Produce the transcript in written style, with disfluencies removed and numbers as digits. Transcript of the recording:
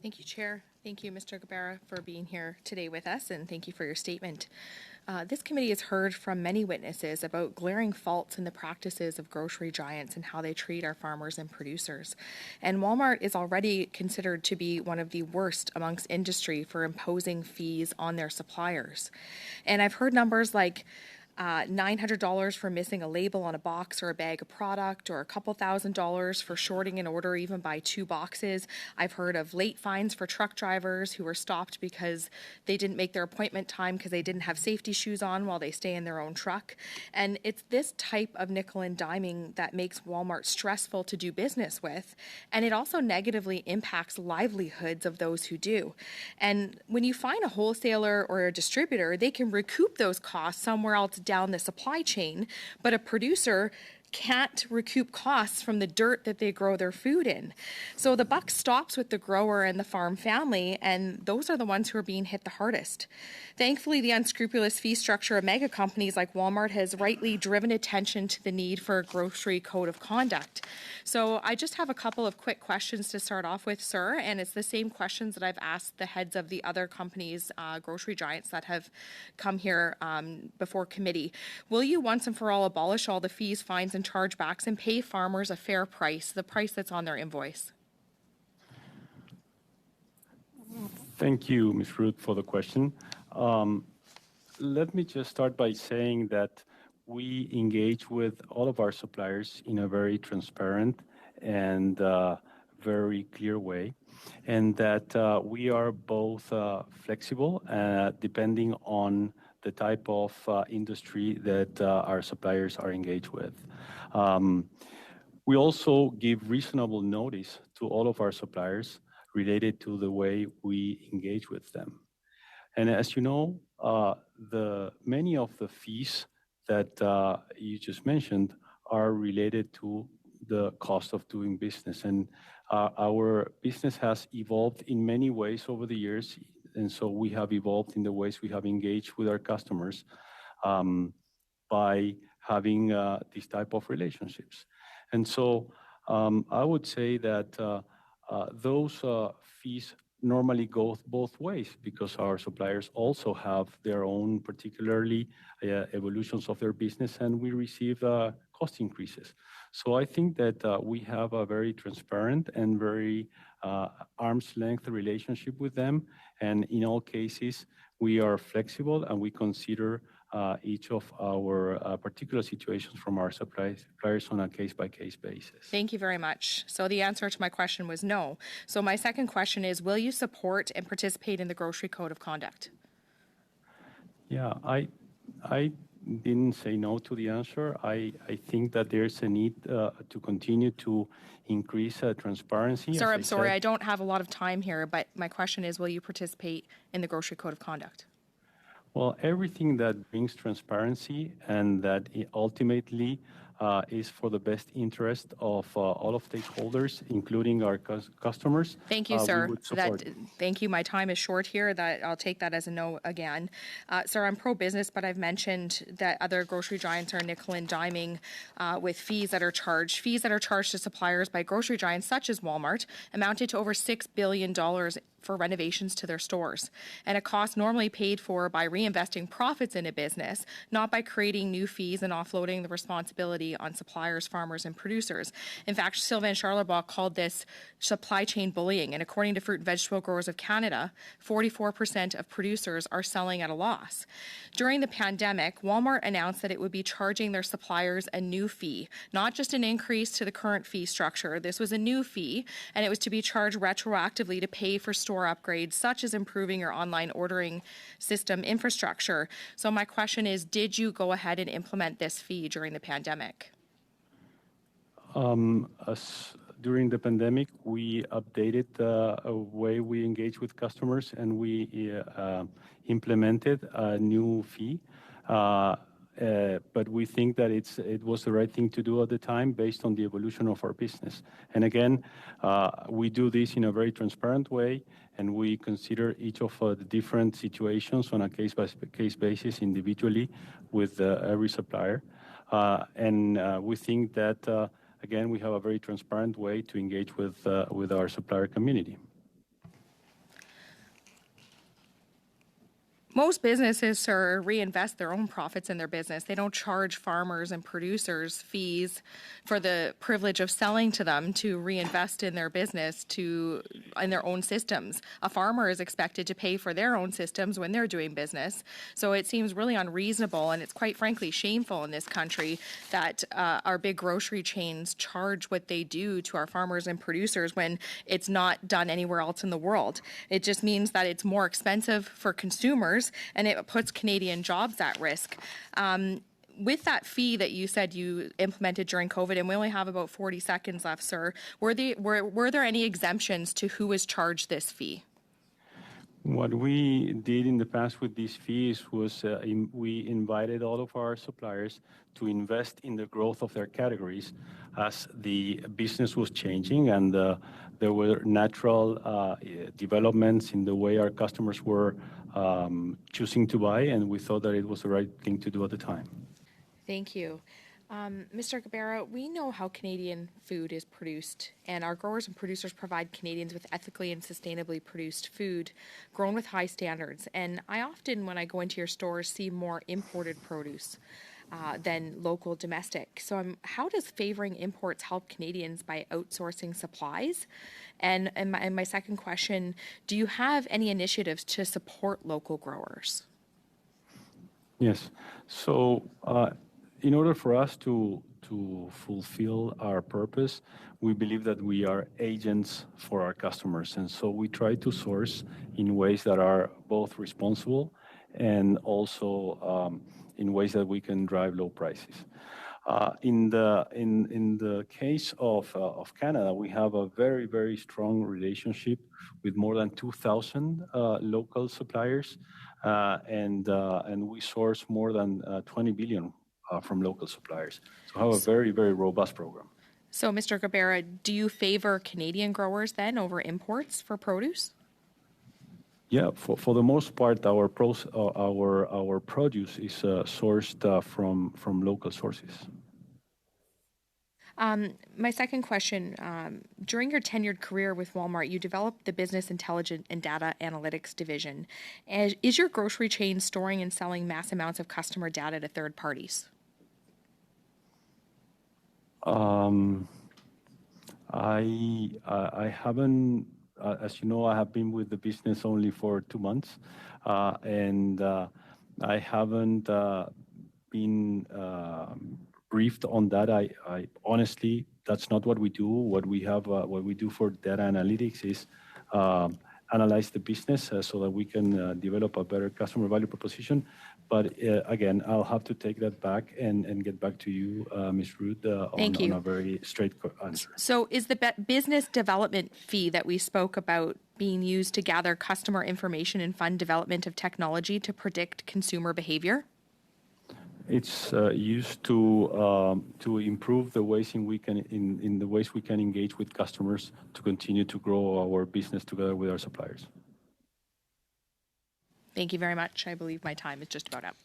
Thank you, Chair. Thank you, Mr. Gebara, for being here today with us, and thank you for your statement. This committee has heard from many witnesses about glaring faults in the practices of grocery giants and how they treat our farmers and producers. And Walmart is already considered to be one of the worst amongst industry for imposing fees on their suppliers. And I've heard numbers like $900 for missing a label on a box or a bag of product, or a couple $1,000s for shorting an order even by 2 boxes. I've heard of late fines for truck drivers who were stopped because they didn't make their appointment time because they didn't have safety shoes on while they stay in their own truck. And it's this type of nickel and diming that makes Walmart stressful to do business with, and it also negatively impacts livelihoods of those who do. And when you find a wholesaler or a distributor, they can recoup those costs somewhere else down the supply chain, but a producer can't recoup costs from the dirt that they grow their food in. So the buck stops with the grower and the farm family, and those are the ones who are being hit the hardest. Thankfully, the unscrupulous fee structure of mega companies like Walmart has rightly driven attention to the need for a grocery code of conduct. So I just have a couple of quick questions to start off with, sir, and it's the same questions that I've asked the heads of the other companies, grocery giants that have come here before committee. Will you once and for all abolish all the fees, fines, and chargebacks and pay farmers a fair price, the price that's on their invoice? Thank you, Ms. Root, for the question. Let me just start by saying that we engage with all of our suppliers in a very transparent and very clear way, and that we are both flexible depending on the type of industry that our suppliers are engaged with. We also give reasonable notice to all of our suppliers related to the way we engage with them. And as you know, many of the fees that you just mentioned are related to the cost of doing business. And our business has evolved in many ways over the years. And so we have evolved in the ways we have engaged with our customers by having these type of relationships. And so I would say that those fees normally go both ways, because our suppliers also have their own particularly evolutions of their business, and we receive cost increases. So I think that we have a very transparent and very arm's length relationship with them. And in all cases, we are flexible and we consider each of our particular situations from our suppliers on a case-by-case basis. Thank you very much. So the answer to my question was no. So my second question is, will you support and participate in the Grocery Code of Conduct? Yeah, I didn't say no to the answer. I think that there's a need to continue to increase transparency. Sir, I'm sorry, I don't have a lot of time here, but my question is, will you participate in the Grocery Code of Conduct? Well, everything that brings transparency and that ultimately is for the best interest of all of stakeholders, including our customers. Thank you, sir. Thank you. My time is short here. I'll take that as a no again. Sir, I'm pro-business, but I've mentioned that other grocery giants are nickel and diming with fees that are charged. Fees that are charged to suppliers by grocery giants such as Walmart amounted to over $6 billion for renovations to their stores, and a cost normally paid for by reinvesting profits in a business, not by creating new fees and offloading the responsibility on suppliers, farmers, and producers. In fact, Sylvain Charlebois called this supply chain bullying, and according to Fruit and Vegetable Growers of Canada, 44% of producers are selling at a loss. During the pandemic, Walmart announced that it would be charging their suppliers a new fee, not just an increase to the current fee structure. This was a new fee, and it was to be charged retroactively to pay for store upgrades, such as improving your online ordering system infrastructure. So my question is, did you go ahead and implement this fee during the pandemic? During the pandemic, we updated the way we engage with customers, and we implemented a new fee. But we think that it was the right thing to do at the time based on the evolution of our business. And again, we do this in a very transparent way, and we consider each of the different situations on a case-by-case basis individually with every supplier. And we think that, again, we have a very transparent way to engage with our supplier community. Most businesses, sir, reinvest their own profits in their business. They don't charge farmers and producers fees for the privilege of selling to them to reinvest in their business in their own systems. A farmer is expected to pay for their own systems when they're doing business. So it seems really unreasonable, and it's quite frankly shameful in this country that our big grocery chains charge what they do to our farmers and producers when it's not done anywhere else in the world. It just means that it's more expensive for consumers, and it puts Canadian jobs at risk. With that fee that you said you implemented during COVID, and we only have about 40 seconds left, sir, were there any exemptions to who was charged this fee? What we did in the past with these fees was we invited all of our suppliers to invest in the growth of their categories as the business was changing, and there were natural developments in the way our customers were choosing to buy, and we thought that it was the right thing to do at the time. Thank you. Mr. Gebara, we know how Canadian food is produced, and our growers and producers provide Canadians with ethically and sustainably produced food grown with high standards. And I often, when I go into your stores, see more imported produce than local domestic. So how does favoring imports help Canadians by outsourcing supplies? And my second question, do you have any initiatives to support local growers? Yes. So in order for us to fulfill our purpose, we believe that we are agents for our customers. And so we try to source in ways that are both responsible and also in ways that we can drive low prices. In the case of Canada, we have a very, very strong relationship with more than 2,000 local suppliers, and we source more than 20 billion from local suppliers. So we have a very, very robust program. So, Mr. Gebara, do you favor Canadian growers then over imports for produce? Yeah, for the most part, our produce is sourced from local sources. My second question, during your tenured career with Walmart, you developed the Business Intelligence and Data Analytics Division. Is your grocery chain storing and selling mass amounts of customer data to third parties? I haven't, as you know, I have been with the business only for 2 months, and I haven't been briefed on that. I honestly, that's not what we do. What we do for data analytics is analyze the business so that we can develop a better customer value proposition. But again, I'll have to take that back and get back to you, Ms. Ruth, on a very straight answer. So is the business development fee that we spoke about being used to gather customer information and fund development of technology to predict consumer behavior? It's used to improve the ways in the ways we can engage with customers to continue to grow our business together with our suppliers. Thank you very much. I believe my time is just about up.